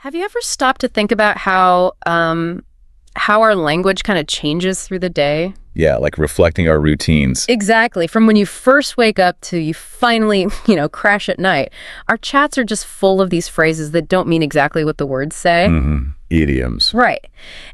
Have you ever stopped to think about how our language kind of changes through the day? Yeah, like reflecting our routines. Exactly. From when you first wake up to you finally, crash at night. Our chats are just full of these phrases that don't mean exactly what the words say. Mm-hmm. Idioms. Right.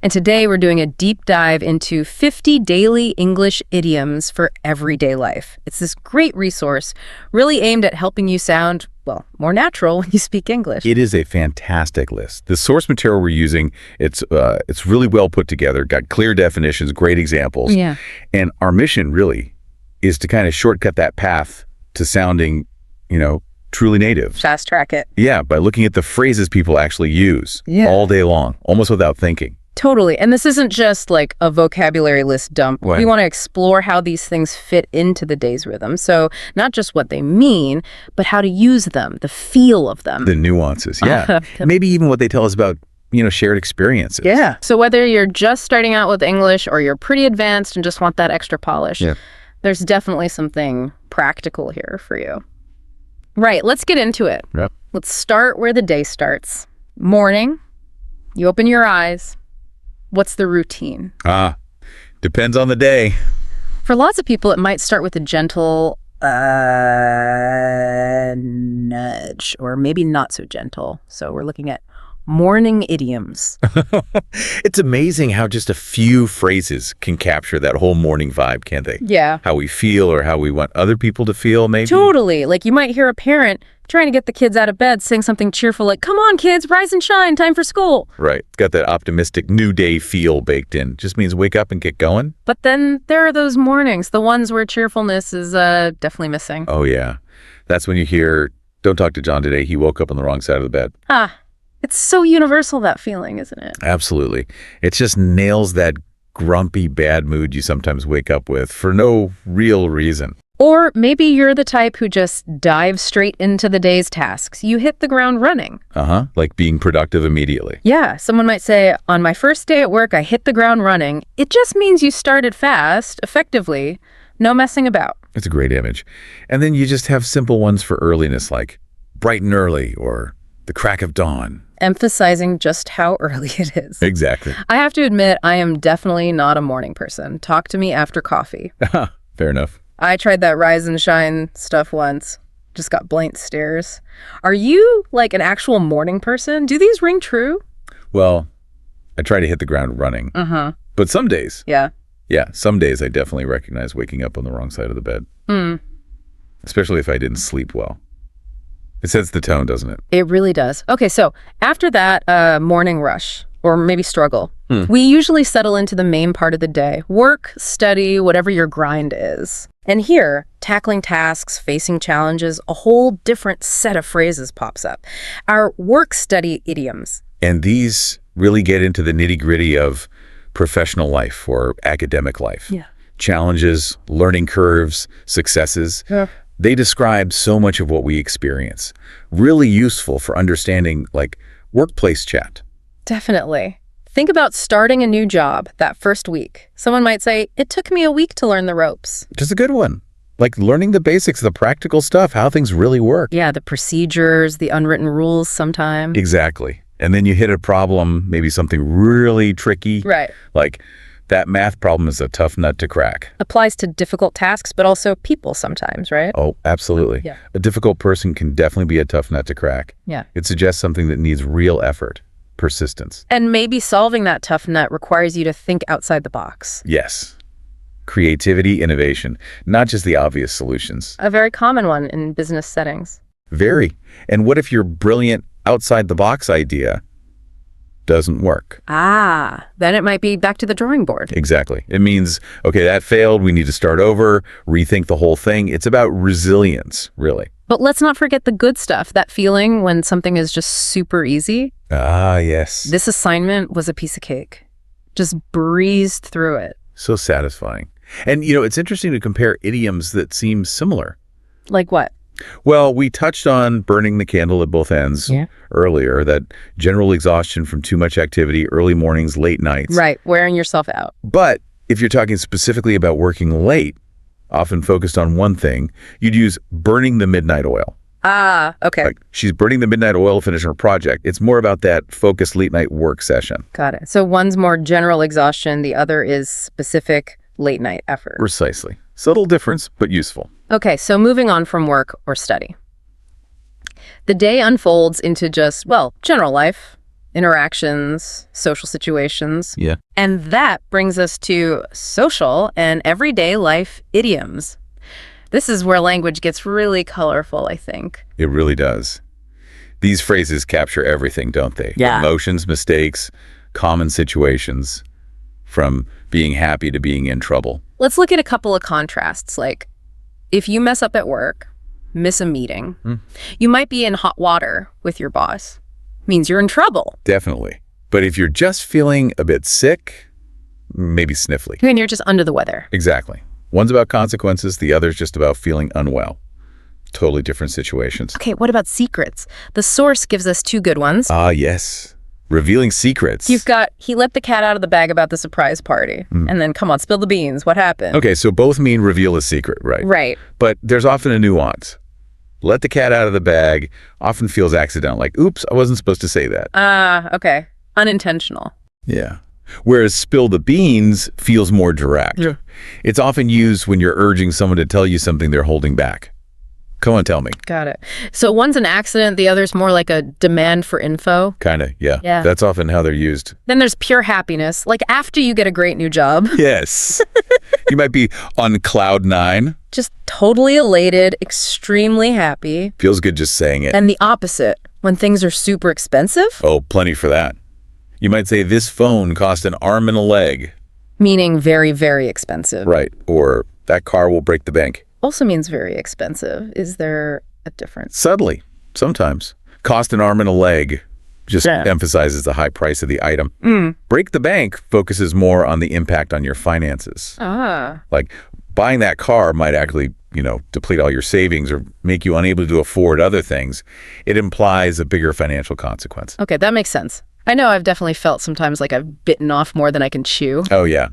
And today we're doing a deep dive into 50 daily English idioms for everyday life. It's this great resource really aimed at helping you sound, well, more natural when you speak English. It is a fantastic list. The source material we're using, it's really well put together, got clear definitions, great examples. Yeah. And our mission really is to kind of shortcut that path to sounding, truly native. Fast track it. Yeah, by looking at the phrases people actually use all day long, almost without thinking. Totally. And this isn't just like a vocabulary list dump. Right. We want to explore how these things fit into the day's rhythm. So not just what they mean, but how to use them, the feel of them. The nuances, yeah. Maybe even what they tell us about, shared experiences. Yeah. So whether you're just starting out with English or you're pretty advanced and just want that extra polish, there's definitely something practical here for you. Right. Let's get into it. Yep. Let's start where the day starts. Morning. You open your eyes. What's the routine? Depends on the day. For lots of people, it might start with a gentle nudge, or maybe not so gentle. So we're looking at morning idioms. It's amazing how just a few phrases can capture that whole morning vibe, can't they? Yeah. How we feel or how we want other people to feel, maybe. Totally. Like you might hear a parent trying to get the kids out of bed saying something cheerful like, "Come on, kids, rise and shine, time for school." Right. It's got that optimistic new day feel baked in. Just means wake up and get going. But then there are those mornings, the ones where cheerfulness is definitely missing. Oh, yeah. That's when you hear, "Don't talk to John today. He woke up on the wrong side of the bed." It's so universal, that feeling, isn't it? Absolutely. It just nails that grumpy, bad mood you sometimes wake up with for no real reason. Or maybe you're the type who just dives straight into the day's tasks. You hit the ground running. Like being productive immediately. Yeah, someone might say, on my first day at work, I hit the ground running. It just means you started fast, effectively, no messing about. It's a great image. And then you just have simple ones for earliness like bright and early or the crack of dawn. Emphasizing just how early it is. Exactly. I have to admit, I am definitely not a morning person. Talk to me after coffee. Fair enough. I tried that rise and shine stuff once. Just got blank stares. Are you like an actual morning person? Do these ring true? Well, I try to hit the ground running. But some days. Yeah, some days I definitely recognize waking up on the wrong side of the bed. Especially if I didn't sleep well. It sets the tone, doesn't it? it really does. Okay, so after that morning rush, or maybe struggle, we usually settle into the main part of the day. Work, study, whatever your grind is. And here, tackling tasks, facing challenges, a whole different set of phrases pops up. Our work-study idioms. And these really get into the nitty-gritty of professional life or academic life. Yeah. Challenges, learning curves, successes. Yeah. They describe so much of what we experience. Really useful for understanding, like, workplace chat. Definitely. Think about starting a new job that first week. Someone might say, it took me a week to learn the ropes. Just a good one. Like learning the basics, the practical stuff, how things really work. Yeah, the procedures, the unwritten rules sometimes. Exactly. And then you hit a problem, maybe something really tricky. Right. Like that math problem is a tough nut to crack. Applies to difficult tasks, but also people sometimes, right? Oh, absolutely. Yeah. A difficult person can definitely be a tough nut to crack. Yeah. It suggests something that needs real effort, persistence. And maybe solving that tough nut requires you to think outside the box. Yes. Creativity, innovation, not just the obvious solutions. A very common one in business settings. Very. And what if your brilliant outside-the-box idea doesn't work? Then it might be back to the drawing board. Exactly. It means, okay, that failed. We need to start over, rethink the whole thing. It's about resilience, really. But let's not forget the good stuff, that feeling when something is just super easy. Yes. This assignment was a piece of cake. Just breezed through it. So satisfying. And, it's interesting to compare idioms that seem similar. Like what? Well, we touched on burning the candle at both ends earlier, that general exhaustion from too much activity, early mornings, late nights. Right, wearing yourself out. But if you're talking specifically about working late, often focused on one thing, you'd use burning the midnight oil. Ah, okay. Like, she's burning the midnight oil finishing her project. It's more about that focused late-night work session. Got it. So one's more general exhaustion. The other is specific late-night effort. Precisely. Subtle difference, but useful. Okay, so moving on from work or study. The day unfolds into just, well, general life, interactions, social situations. Yeah. And that brings us to social and everyday life idioms. This is where language gets really colorful, I think. It really does. These phrases capture everything, don't they? Yeah. Emotions, mistakes, common situations, from being happy to being in trouble. Let's look at a couple of contrasts. Like, if you mess up at work, miss a meeting, you might be in hot water with your boss. Means you're in trouble. Definitely. But if you're just feeling a bit sick, maybe sniffly. And you're just under the weather. Exactly. One's about consequences, the other's just about feeling unwell. Totally different situations. Okay, what about secrets? The source gives us two good ones. Ah, yes. Revealing secrets. You've got, he let the cat out of the bag about the surprise party. And then, come on, spill the beans. What happened? Okay, so both mean reveal a secret, right? Right. But there's often a nuance. Let the cat out of the bag often feels accidental, like, oops, I wasn't supposed to say that. Okay. Unintentional. Yeah. Whereas spill the beans feels more direct. Yeah. It's often used when you're urging someone to tell you something they're holding back. Come on, tell me. Got it. So one's an accident, the other's more like a demand for info. Kind of, yeah. Yeah. That's often how they're used. Then there's pure happiness, like after you get a great new job. Yes. You might be on cloud 9. Just totally elated, extremely happy. Feels good just saying it. And the opposite, when things are super expensive. Oh, plenty for that. You might say, this phone cost an arm and a leg. Meaning very, very expensive. Right. Or that car will break the bank. Also means very expensive. Is there a difference? Subtly, sometimes. Cost an arm and a leg just emphasizes the high price of the item. Break the bank focuses more on the impact on your finances. Like, buying that car might actually, deplete all your savings or make you unable to afford other things. It implies a bigger financial consequence. Okay, that makes sense. I know I've definitely felt sometimes like I've bitten off more than I can chew. Oh, yeah.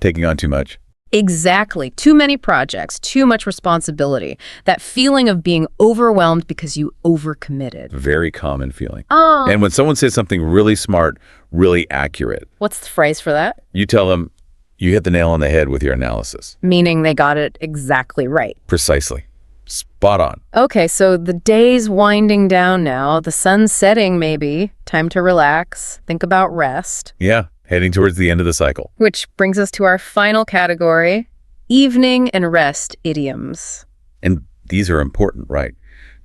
Taking on too much. Exactly. Too many projects, too much responsibility. That feeling of being overwhelmed because you overcommitted. Very common feeling. Oh. And when someone says something really smart, really accurate, What's the phrase for that? you tell them, you hit the nail on the head with your analysis. Meaning they got it exactly right. Precisely. Spot on. Okay, so the day's winding down now. The sun's setting, maybe. Time to relax. Think about rest. Yeah. Heading towards the end of the cycle. Which brings us to our final category, evening and rest idioms. And these are important, right?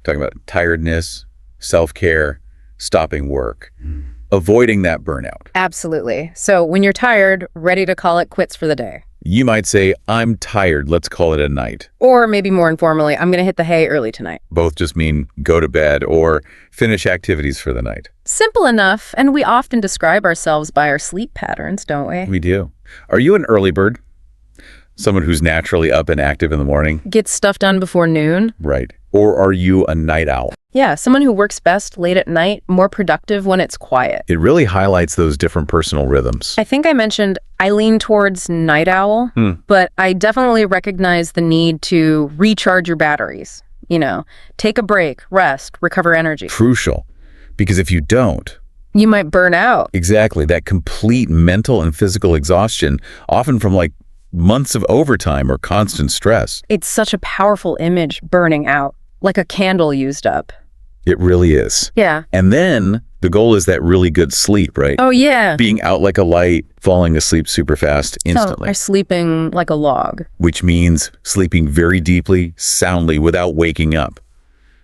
Talking about tiredness, self-care, stopping work, avoiding that burnout. Absolutely. So when you're tired, ready to call it quits for the day. You might say, I'm tired, let's call it a night. Or maybe more informally, I'm going to hit the hay early tonight. Both just mean go to bed or finish activities for the night. Simple enough, and we often describe ourselves by our sleep patterns, don't we? We do. Are you an early bird? Someone who's naturally up and active in the morning? Get stuff done before noon? Right. Or are you a night owl? Yeah, someone who works best late at night, more productive when it's quiet. It really highlights those different personal rhythms. I think I mentioned I lean towards night owl, but I definitely recognize the need to recharge your batteries. Take a break, rest, recover energy. Crucial. Because if you don't, you might burn out. Exactly. That complete mental and physical exhaustion, often from months of overtime or constant stress. It's such a powerful image, burning out, like a candle used up. It really is. Yeah. And then the goal is that really good sleep, right? Oh, yeah. Being out like a light, falling asleep super fast instantly. Or sleeping like a log. Which means sleeping very deeply, soundly, without waking up.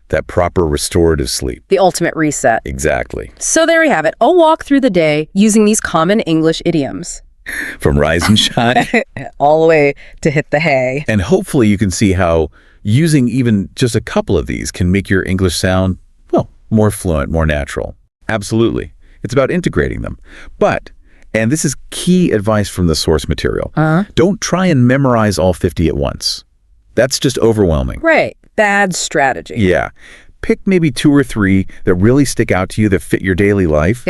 That proper restorative sleep. The ultimate reset. Exactly. So there we have it. I'll walk through the day using these common English idioms. From rise and shine. All the way to hit the hay. And hopefully you can see how using even just a couple of these can make your English sound, more fluent, more natural. Absolutely. It's about integrating them. But, and this is key advice from the source material, don't try and memorize all 50 at once. That's just overwhelming. Right. Bad strategy. Yeah. Pick maybe 2 or 3 that really stick out to you, that fit your daily life,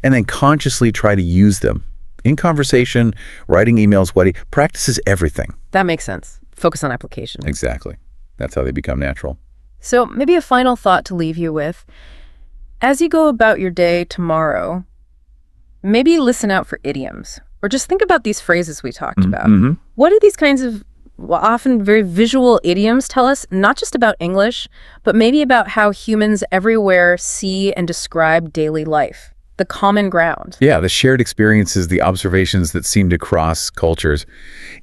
and then consciously try to use them. In conversation, writing emails, practice is everything. That makes sense. Focus on application. Exactly. That's how they become natural. So maybe a final thought to leave you with. As you go about your day tomorrow, maybe listen out for idioms, or just think about these phrases we talked about. What do these kinds of often very visual idioms tell us, not just about English, but maybe about how humans everywhere see and describe daily life, the common ground? Yeah, the shared experiences, the observations that seem to cross cultures.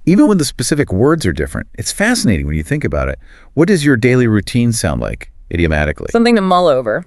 Even when the specific words are different, it's fascinating when you think about it. What does your daily routine sound like, idiomatically? Something to mull over.